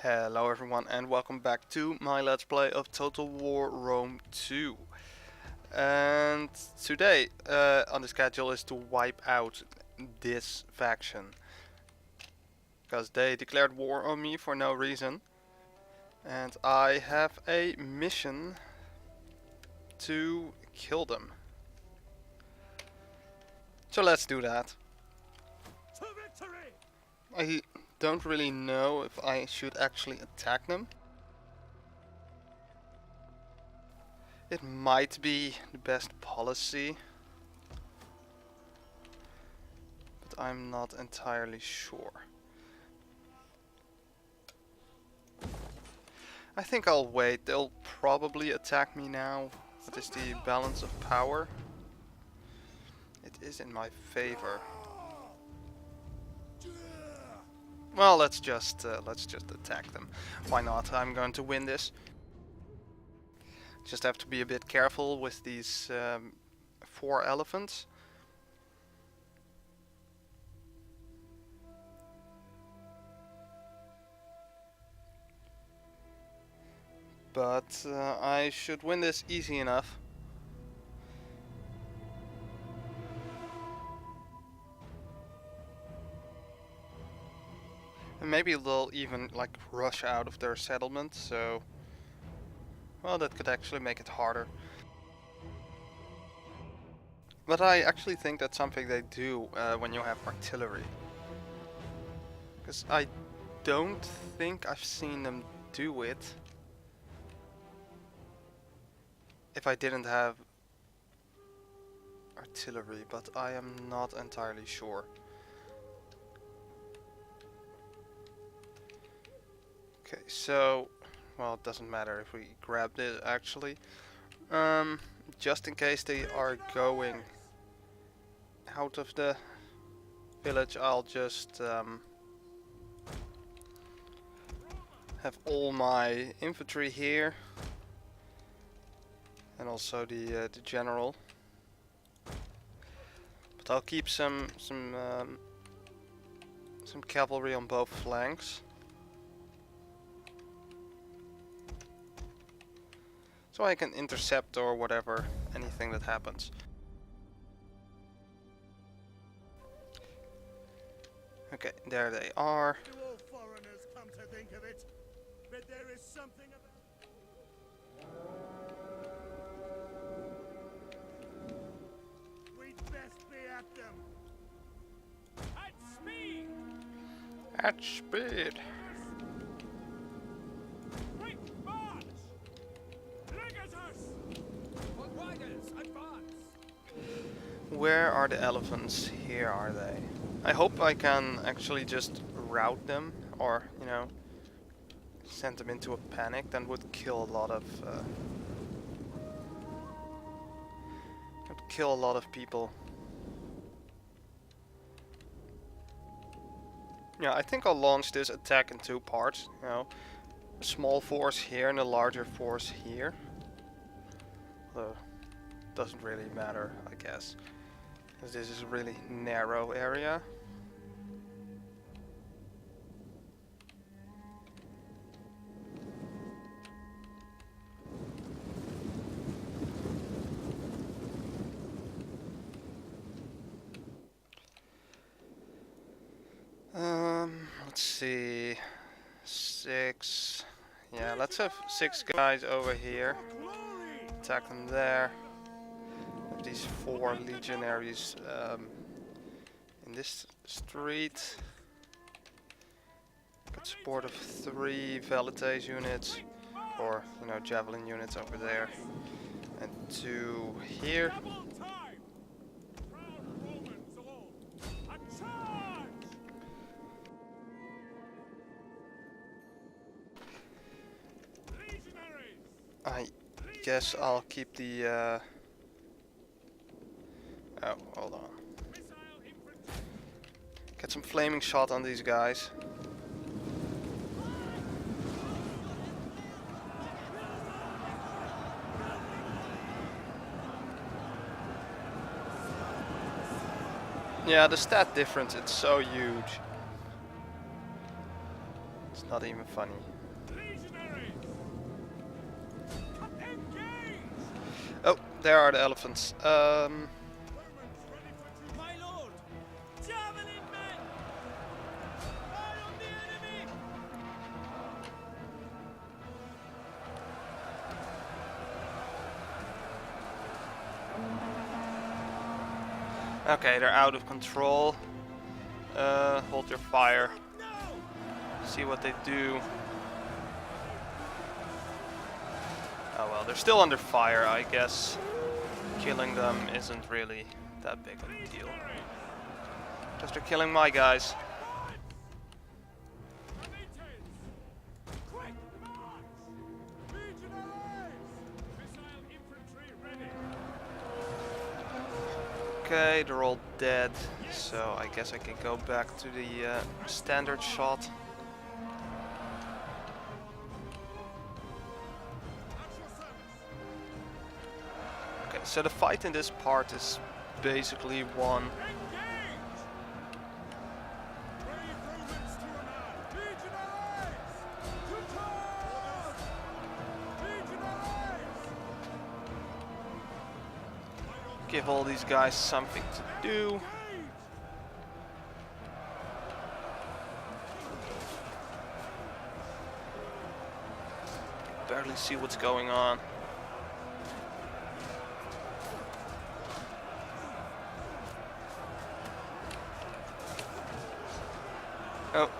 Hello everyone and welcome back to my Let's Play of Total War Rome 2. And today on the schedule is to wipe out this faction. Because they declared war on me for no reason. And I have a mission to kill them. So let's do that. To victory! I don't really know if I should actually attack them. It might be the best policy, but I'm not entirely sure. I think I'll wait. They'll probably attack me now. What is the balance of power? It is in my favor. Well, let's just attack them. Why not? I'm going to win this. Just have to be a bit careful with these 4 elephants. But I should win this easy enough. And maybe they'll even like rush out of their settlement, so well, that could actually make it harder. But I actually think that's something they do when you have artillery. Because I don't think I've seen them do it if I didn't have artillery, but I am not entirely sure. Okay, so, well, it doesn't matter if we grab this actually. Just in case they are going out of the village, I'll just have all my infantry here, and also the general. But I'll keep some cavalry on both flanks, so I can intercept or whatever anything that happens. Okay, there they are. Do all foreigners come to think of it? But there is something about... We'd best be at them. At speed! At speed. Quick march! Legatus! On riders, advance! Where are the elephants? Here are they. I hope I can actually just rout them, or, you know, send them into a panic. That would kill a lot of people. Yeah, I think I'll launch this attack in 2 parts. You know, a small force here and a larger force here. Though, doesn't really matter, I guess, because this is a really narrow area. Let's see, 6. Yeah, let's have 6 guys over here. Attack them there. These 4 legionaries in this street. Got support of 3 Velites units, or, you know, javelin units over there, and 2 here. I guess I'll keep the oh, hold on. Get some flaming shot on these guys. Yeah, the stat difference, it's so huge. It's not even funny. Legionaries! Engage! Oh, there are the elephants. Romans ready for my lord! Javelin men! Fire on the enemy! Okay, they're out of control. Hold your fire. No! See what they do. Oh well, they're still under fire, I guess. Killing them isn't really that big of a deal. Because they're killing my guys. Quick march! Legionaries! Missile infantry ready! Okay, they're all dead. So I guess I can go back to the standard shot. At your service! Okay, so the fight in this part is basically won. Engage! Brave Romans to a man! Legionaries! To charge! Legionaries! Give all these guys something to do. Engage! Barely see what's going on. Oh,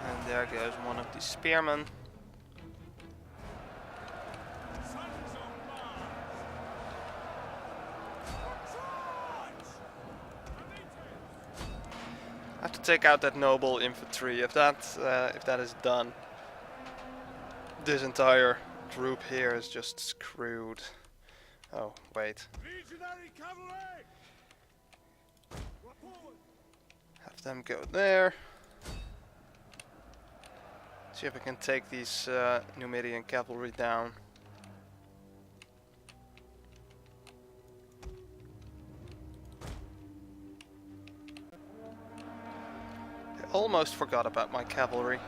and there goes one of the spearmen. Sons of Mars! Charge! I have to take out that noble infantry. If that is done, this entire group here is just screwed. Oh wait, Legionary cavalry! Forward! have them go there. See if I can take these Numidian cavalry down. I almost forgot about my cavalry.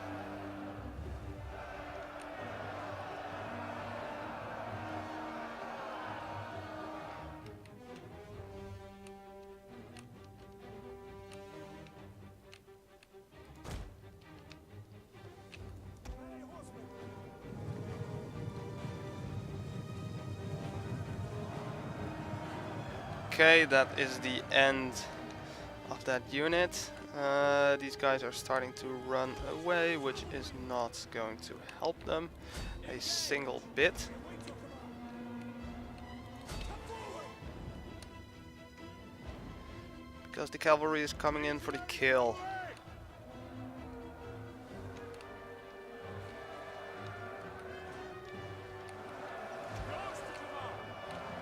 Hey, horsemen! Okay, that is the end of that unit. These guys are starting to run away, which is not going to help them a single bit. Because the cavalry is coming in for the kill.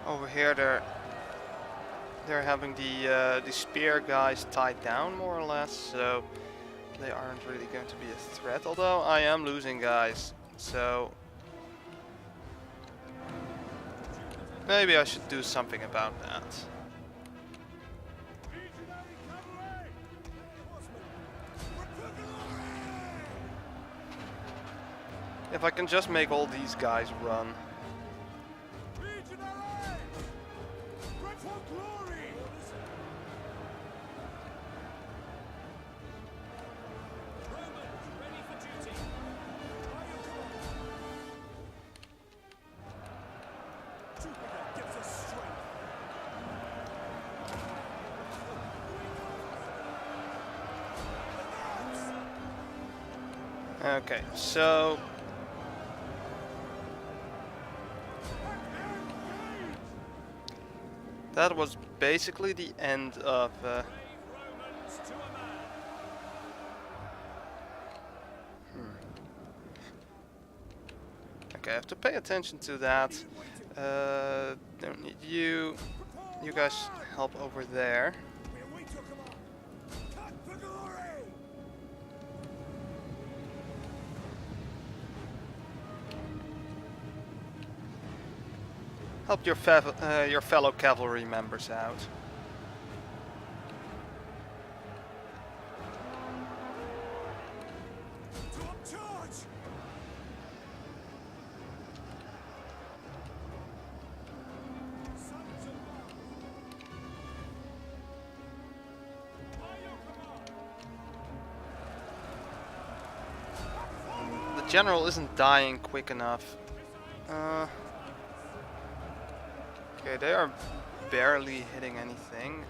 Over here they're having the spear guys tied down more or less, so they aren't really going to be a threat. Although I am losing guys, so maybe I should do something about that. Legionary cavalry! Hey, horsemen! For glory! If I can just make all these guys run. Legionaries! Spread for glory! Romans, ready for duty! By your command! Jupiter gives us strength! Okay, so that was basically the end of Brave Romans to a man! okay, I have to pay attention to that. Don't need you. You guys help over there. We await your command! Cut for glory! Help your fellow cavalry members out. To charge! general isn't dying quick enough. Okay, they are barely hitting anything.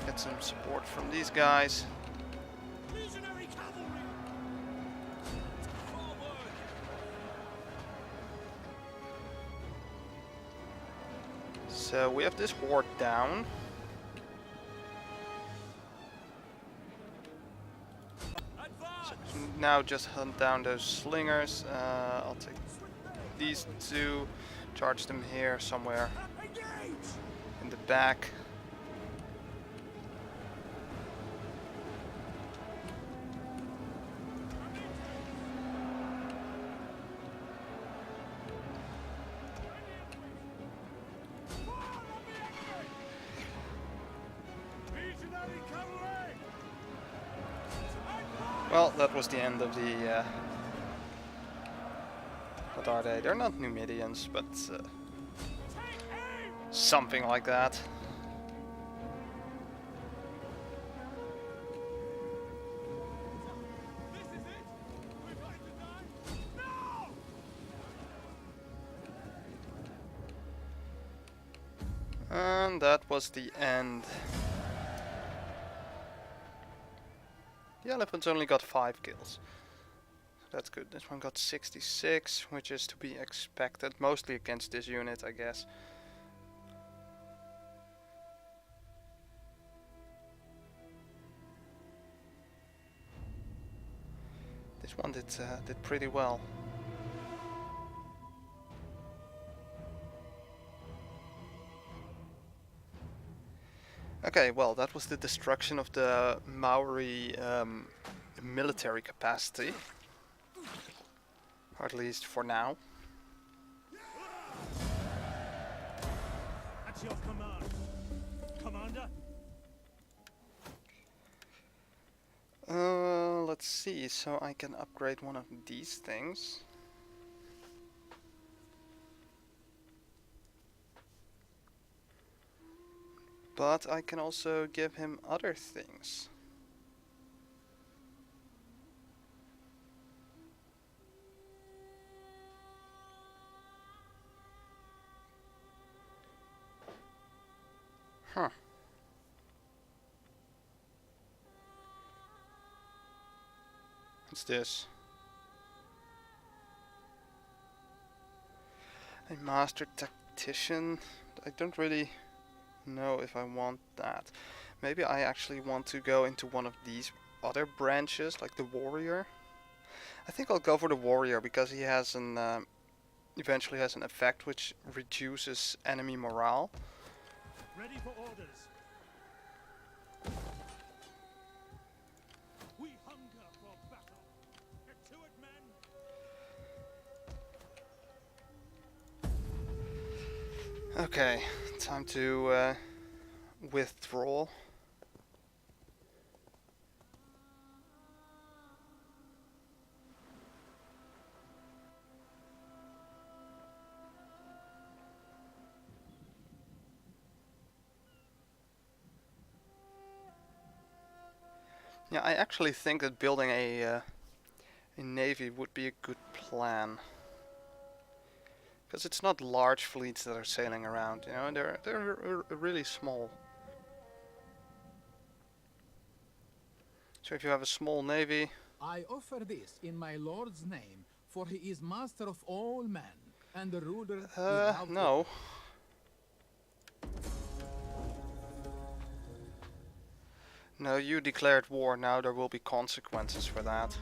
Get some support from these guys. Legionary cavalry! Forward! So we have this horde down. So we can now just hunt down those slingers. I'll take these two, charge them here somewhere Engage! in the back. Legionary cavalry! Well, that was the end of the... what are they? They're not Numidians, but something like that. This is it! We're going to die! No! And that was the end. The elephants only got 5 kills. So that's good. This one got 66, which is to be expected. Mostly against this unit, I guess. This one did pretty well. Okay, well, that was the destruction of the Maori military capacity. Or at least for now. At your command, Commander. Let's see, so I can upgrade one of these things. But I can also give him other things. Huh. What's this? A master tactician? I don't really know if I want that. Maybe I actually want to go into one of these other branches, like the warrior. I think I'll go for the warrior because he has an eventually has an effect which reduces enemy morale. Ready for orders. We hunger for battle. Get to it, men. Okay, time to withdraw. Yeah, I actually think that building a navy would be a good plan. Because it's not large fleets that are sailing around, you know, they're really small. So if you have a small navy, I offer this in my lord's name, for he is master of all men, and the ruler without no. No, you declared war, now there will be consequences for that.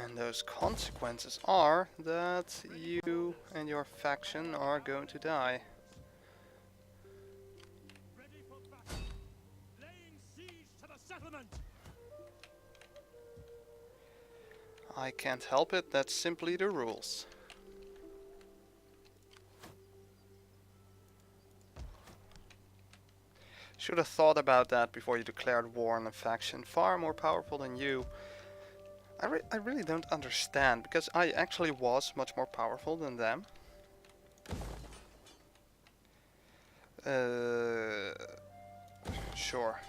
And those consequences are that you and your faction are going to die. Ready for battle. Laying siege to the settlement. I can't help it, that's simply the rules. Should have thought about that before you declared war on a faction far more powerful than you. I really don't understand, because I actually was much more powerful than them. Sure.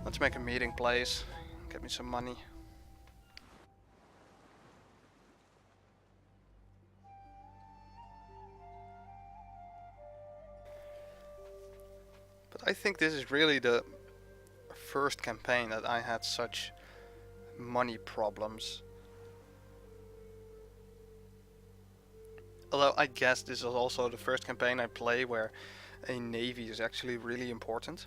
Let's make a meeting place. Get me some money. But I think this is really the first campaign that I had such money problems. Although I guess this is also the first campaign I play where a navy is actually really important.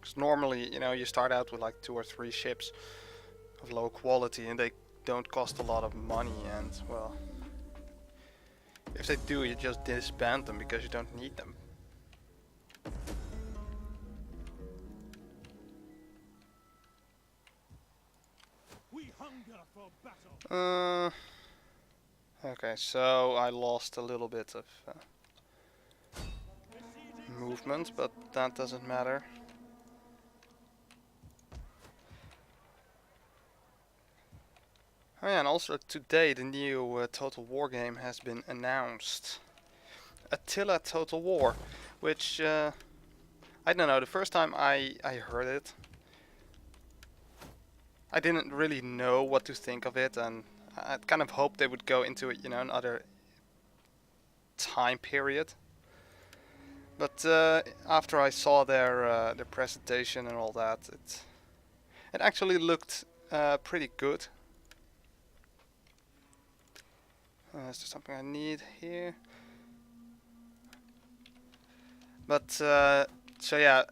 Because normally, you know, you start out with like 2 or 3 ships of low quality and they don't cost a lot of money, and well, if they do, you just disband them because you don't need them. We hunger for battle. Okay, so I lost a little bit of movement, but that doesn't matter. Oh yeah, and also today the new Total War game has been announced. Attila Total War, which I don't know, the first time I heard it, I didn't really know what to think of it, and I kind of hoped they would go into it, you know, another time period. But after I saw their presentation and all that, it actually looked pretty good. Is there something I need here? But so yeah,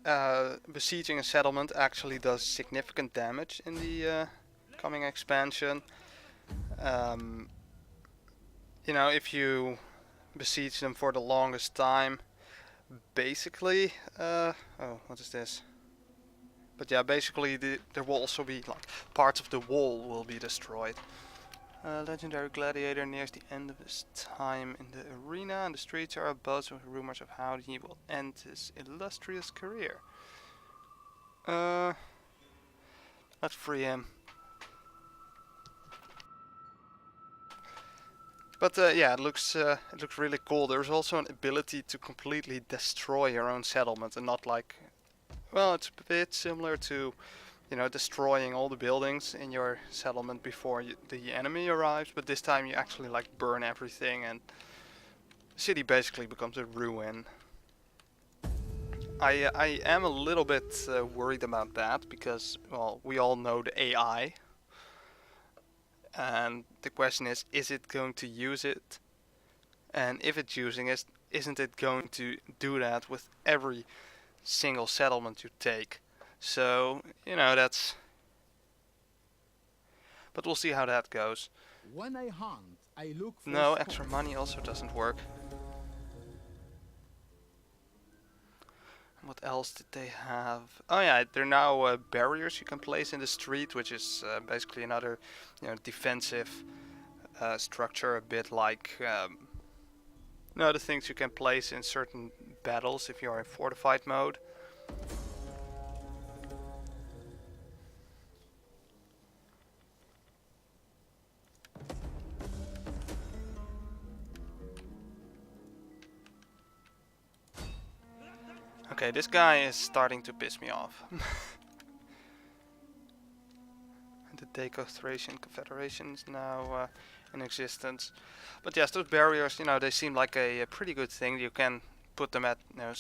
besieging a settlement actually does significant damage in the coming expansion. You know, if you besiege them for the longest time, basically, oh, what is this? But yeah, basically there will also be like parts of the wall will be destroyed. Legendary gladiator nears the end of his time in the arena, and the streets are abuzz with rumors of how he will end his illustrious career. Let's free him. But yeah, it looks really cool. There's also an ability to completely destroy your own settlement, and not like, well, it's a bit similar to, you know, destroying all the buildings in your settlement before the enemy arrives, but this time you actually like burn everything and the city basically becomes a ruin. I am a little bit worried about that because, well, we all know the AI, and the question is it going to use it? And if it's using it, isn't it going to do that with every single settlement you take? So, you know, that's... But we'll see how that goes. When I hunt, I look for No, spots. extra money also doesn't work. What else did they have? Oh yeah, there are now barriers you can place in the street, which is basically another, you know, defensive structure, a bit like the things you can place in certain battles if you are in fortified mode. Okay, this guy is starting to piss me off. The Daco-Thracian Confederation is now in existence. But yes, those barriers, you know, they seem like a pretty good thing. You can put them at, you know,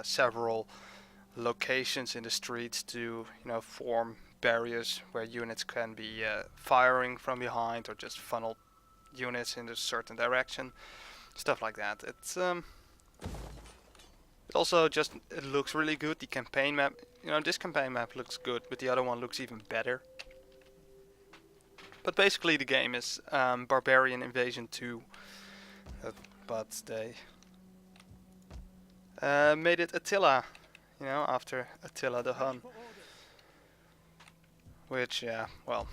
several locations in the streets to, you know, form barriers where units can be firing from behind, or just funnel units in a certain direction, stuff like that. It's it also just, it looks really good. The campaign map, you know, this campaign map looks good, but the other one looks even better. But basically the game is Barbarian Invasion 2, but they made it Attila, you know, after Attila the Hun. Which, yeah, well,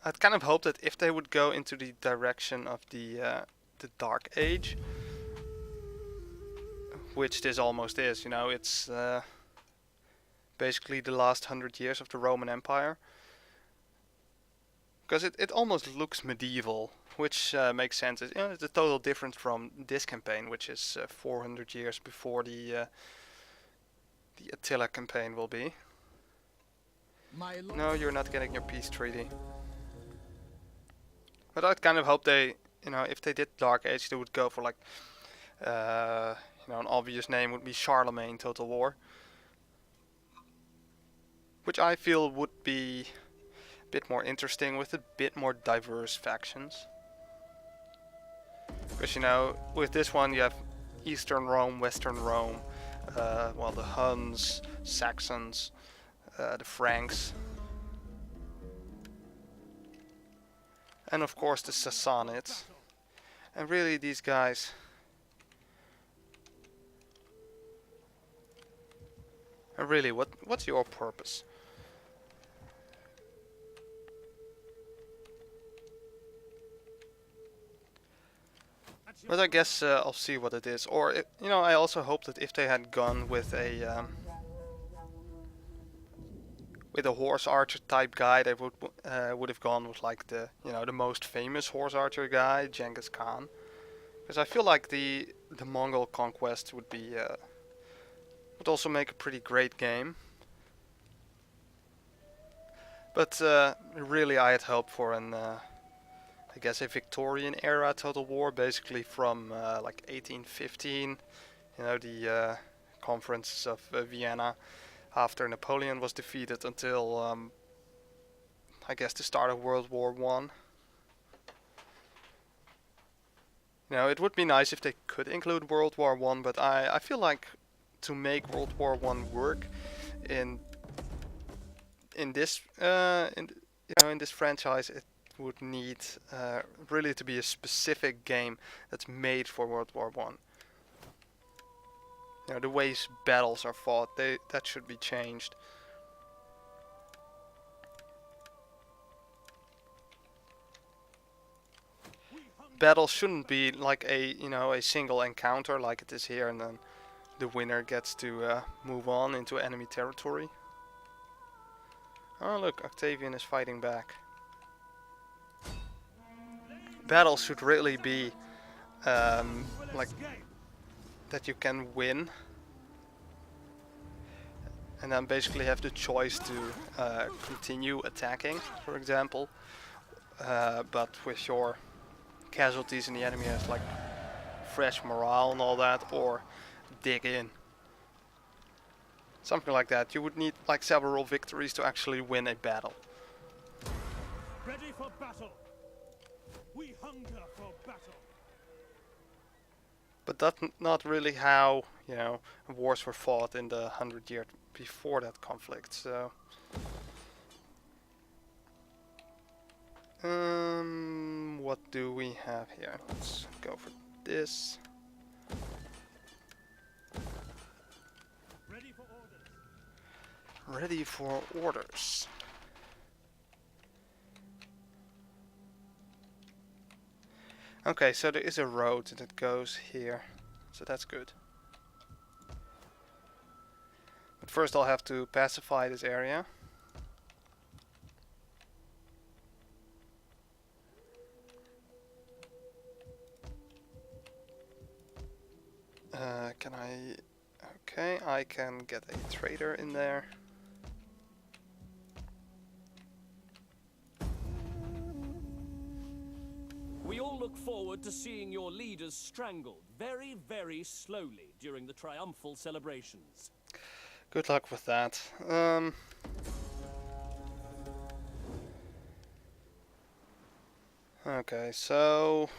I'd kind of hoped that if they would go into the direction of the Dark Age, which this almost is, you know, it's basically the last 100 years of the Roman Empire. Because it almost looks medieval, which makes sense. It's a total difference from this campaign, which is 400 years before the Attila campaign will be. My lord. No, you're not getting your peace treaty. But I'd kind of hope they, if they did Dark Age, they would go for like, an obvious name would be Charlemagne Total War. Which I feel would be a bit more interesting with a bit more diverse factions. Because, with this one you have Eastern Rome, Western Rome, well, the Huns, Saxons, the Franks, and of course the Sassanids. And really these guys, and really what's your purpose? But I guess I'll see what it is. Or, I also hope that if they had gone with a horse archer type guy, they would have gone with like the most famous horse archer guy, Genghis Khan. Because I feel like the Mongol conquest would also make a pretty great game. But really, I had hoped for I guess a Victorian era Total War, basically from like 1815, the conferences of Vienna, after Napoleon was defeated, until I guess the start of World War One. It would be nice if they could include World War One, but I feel like to make World War One work in this in this franchise, it would need really to be a specific game that's made for World War One. The ways battles are fought, that should be changed. Battles shouldn't be like a single encounter like it is here, and then the winner gets to move on into enemy territory. Oh look, Octavian is fighting back. Battles should really be like that you can win, and then basically have the choice to continue attacking, for example, but with your casualties and the enemy has like fresh morale and all that, or dig in. Something like that. You would need like several victories to actually win a battle. Ready for battle. We hunger for battle. But that's not really how, wars were fought in the 100 years before that conflict, so... what do we have here? Let's go for this. Ready for orders. Ready for orders. Okay, so there is a road that goes here, so that's good. But first I'll have to pacify this area. Can I... Okay, I can get a trader in there. We all look forward to seeing your leaders strangled very, very slowly during the triumphal celebrations. Good luck with that. Okay, so...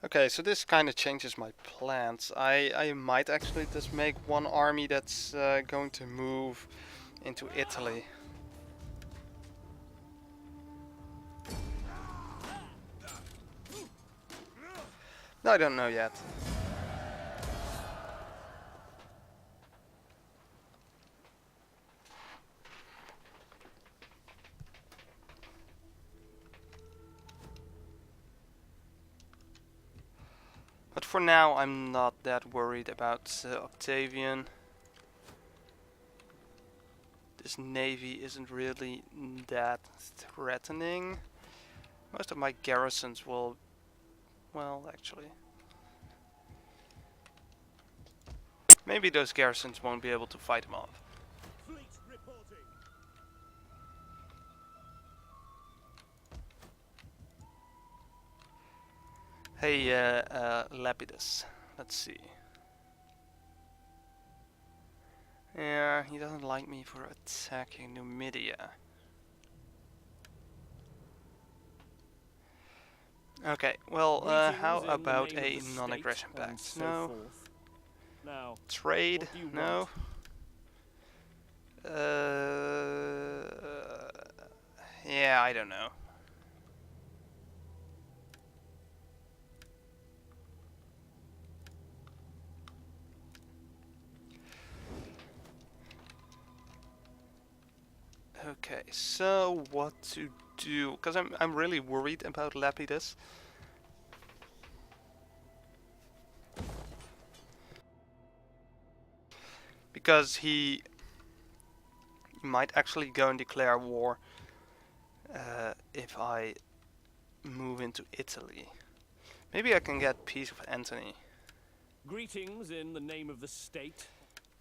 Okay, so this kind of changes my plans. I might actually just make one army that's going to move into Italy. No, I don't know yet. But for now, I'm not that worried about Octavian. This navy isn't really that threatening. Most of my garrisons will... well, actually... maybe those garrisons won't be able to fight him off. Fleet reporting. Hey, Lepidus. Let's see. Yeah, he doesn't like me for attacking Numidia. Okay, well, how Greetings in the about name a of the non-aggression state and pact? so No. forth. Now, Trade? what do you No. want? Yeah, I don't know. Okay, so what to do? Because I'm really worried about Lapidus. Because he might actually go and declare war if I move into Italy. Maybe I can get peace with Antony. Greetings in the name of the state.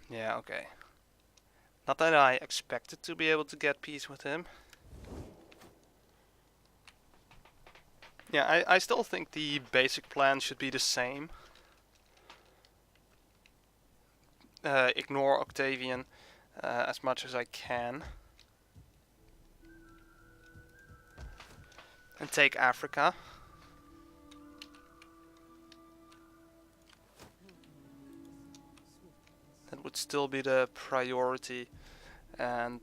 Yeah, okay. Not that I expected to be able to get peace with him. Yeah, I still think the basic plan should be the same. Ignore Octavian as much as I can. And take Africa. That would still be the priority. And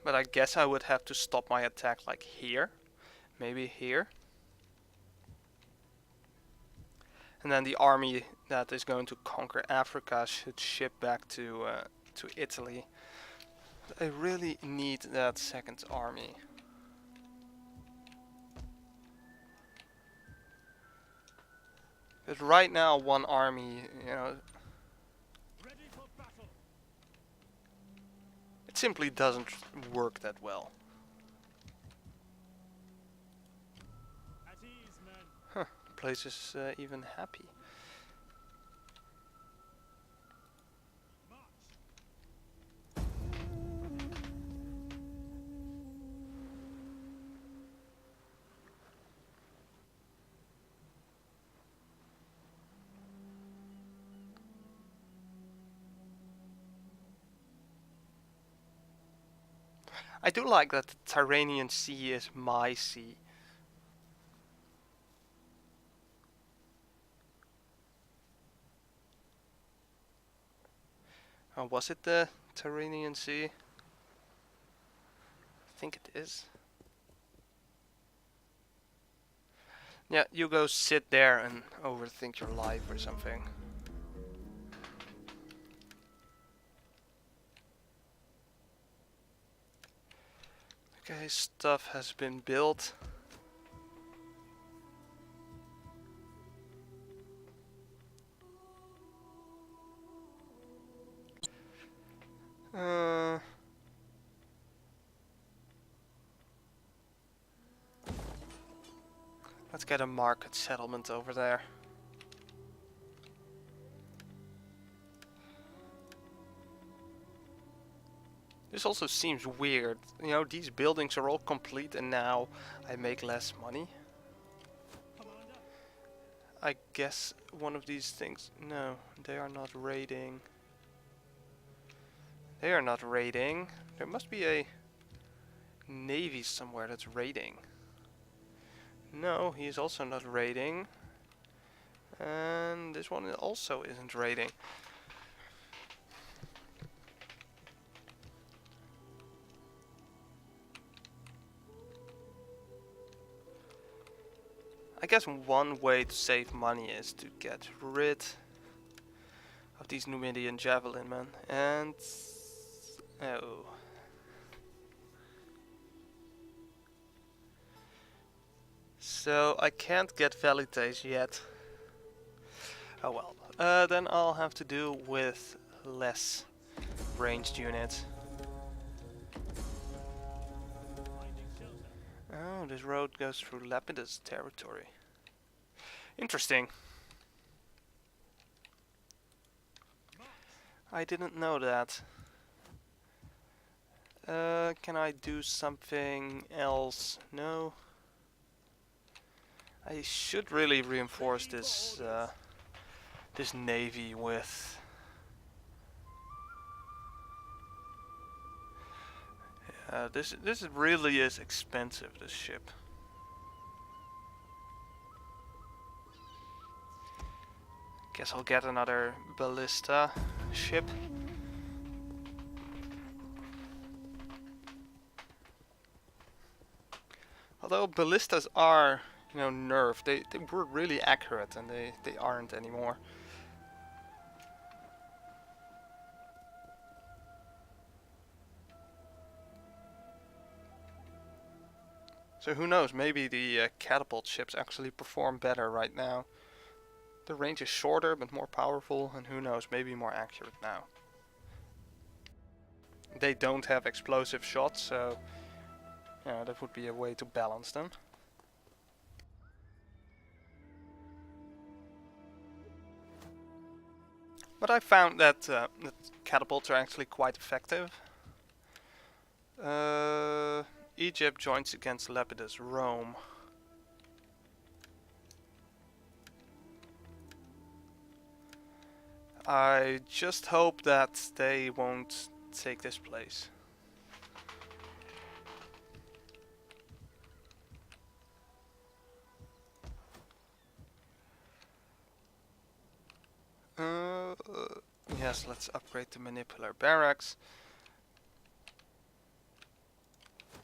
but I guess I would have to stop my attack like here. Maybe here. And then the army that is going to conquer Africa should ship back to Italy. But I really need that second army. But right now, one army, you know, Ready for battle. it simply doesn't work that well. At ease, men. Huh, the place is even happy. March. I do like that the Tyrrhenian Sea is my sea. Oh, was it the Tyrrhenian Sea? I think it is. Yeah, you go sit there and overthink your life or something. Okay, stuff has been built. Let's get a market settlement over there. This also seems weird. You know, these buildings are all complete and now I make less money. Commander. I guess one of these things... No, they are not raiding. They are not raiding. There must be a navy somewhere that's raiding. No, he is also not raiding. And this one also isn't raiding. I guess one way to save money is to get rid of these Numidian javelin men. And... oh. So I can't get Validates yet. Oh well. Then I'll have to do with less ranged units. Oh, this road goes through Lapidus territory. Interesting. I didn't know that. Can I do something else? No. I should really reinforce this this navy with. This really is expensive. This ship. Guess I'll get another ballista ship. Although ballistas are, you know, nerfed, they were really accurate, and they aren't anymore. So who knows, maybe the catapult ships actually perform better right now. The range is shorter but more powerful, and who knows, maybe more accurate now. They don't have explosive shots, so yeah, that would be a way to balance them. But I found that, that catapults are actually quite effective. Egypt joins against Lapidus Rome. I just hope that they won't take this place. Yes, let's upgrade the Manipular Barracks.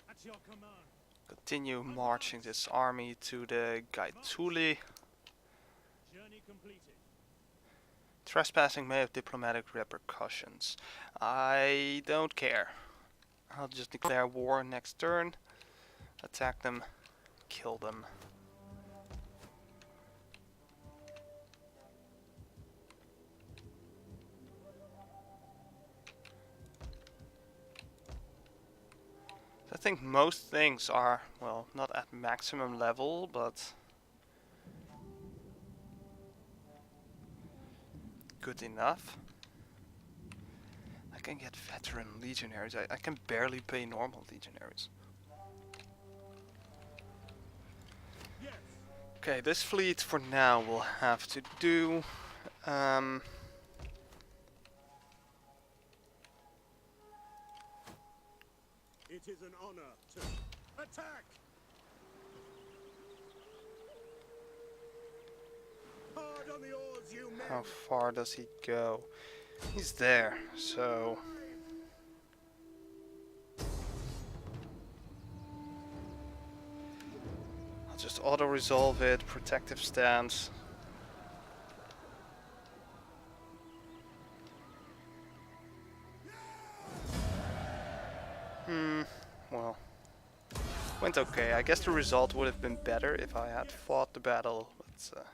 At your command. Continue marching this army to the Gaetuli. Journey completed. Trespassing may have diplomatic repercussions. I don't care. I'll just declare war next turn. Attack them. Kill them. I think most things are, well, not at maximum level, but good enough. I can get veteran legionaries. I can barely pay normal legionaries. Yes. Okay, this fleet for now will have to do. It is an honor to attack. Hard on the oars, you men. How far does he go? He's there, so I'll just auto-resolve it, protective stance. Well, went okay. I guess the result would have been better if I had fought the battle, but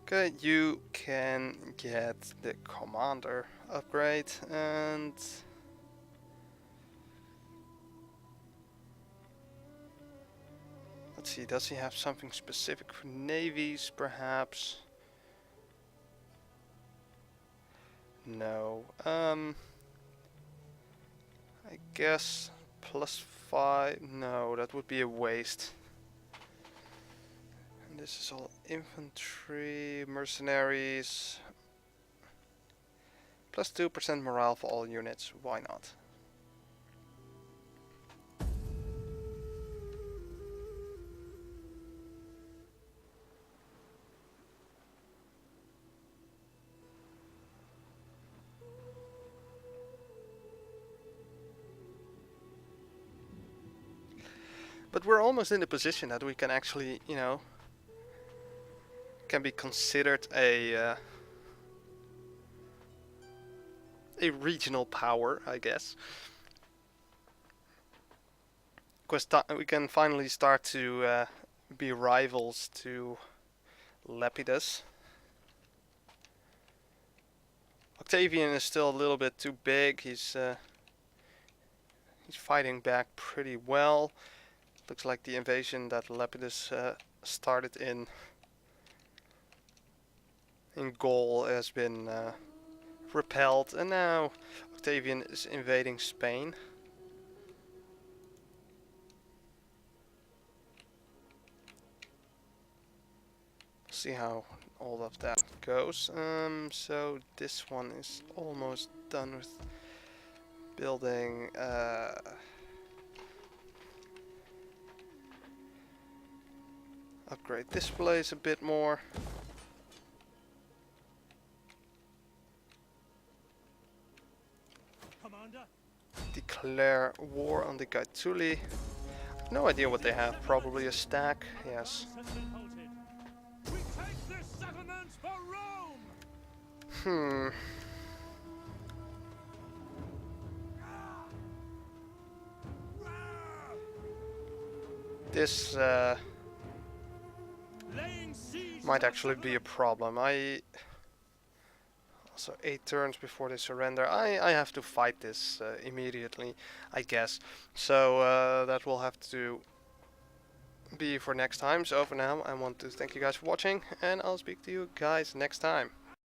okay, you can get the commander upgrade, and let's see, does he have something specific for navies, perhaps? No. I guess +5. No, that would be a waste. And this is all infantry, mercenaries. +2% morale for all units. Why not? But we're almost in the position that we can actually, you know, can be considered a regional power, I guess. Because we can finally start to be rivals to Lepidus. Octavian is still a little bit too big. He's fighting back pretty well. Looks like the invasion that Lepidus started in Gaul has been repelled, and now Octavian is invading Spain. See how all of that goes. So this one is almost done with building. Upgrade this place a bit more. Commander, Declare war on the Gaetuli. No idea what they have. Probably a stack. Yes. has been halted. We take this settlement for Rome! This Laying siege might to actually be a problem. Also 8 turns before they surrender. I have to fight this immediately, I guess. So that will have to be for next time. So for now, I want to thank you guys for watching, and I'll speak to you guys next time.